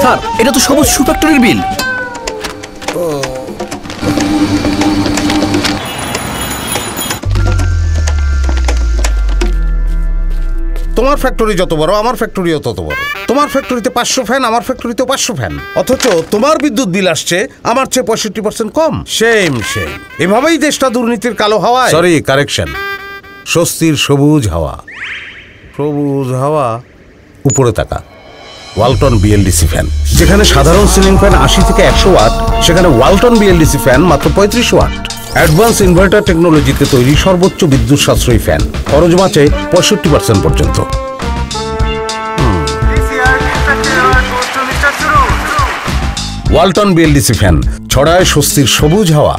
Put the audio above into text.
Sir এটা তো সবুজ শু ফ্যাক্টরির বিল। তোমার ফ্যাক্টরি যত বড় আমার ফ্যাক্টরিও তত বড়। তোমার ফ্যাক্টরিতে 500 ফ্যান, আমার ফ্যাক্টরিতে 500 ফ্যান, অথচ তোমার বিদ্যুৎ বিল আসছে আমার চেয়ে 65% কম। Same same. এভাবেই দেশটা দুর্নীতির কালো হাওয়ায়, সরি কারেকশন, স্বস্তির সবুজ হাওয়া। সবুজ হাওয়া। উপরে তাকা, ওয়ালটন বিএলডিসি ফ্যান। যেখানে সাধারণ সিলিং ফ্যান 80 থেকে 100 ওয়াট, সেখানে ওয়ালটন বিএলডিসি ফ্যান মাত্র 35 ওয়াট। অ্যাডভান্স ইনভার্টার টেকনোলজিতে তৈরি সর্বোচ্চ বিদ্যুৎ সাশ্রয়ী ফ্যান, খরচ বাঁচে 65% পর্যন্ত। ওয়ালটন বিএলডিসি ফ্যান ছড়ায় স্বস্তির সবুজ হাওয়া।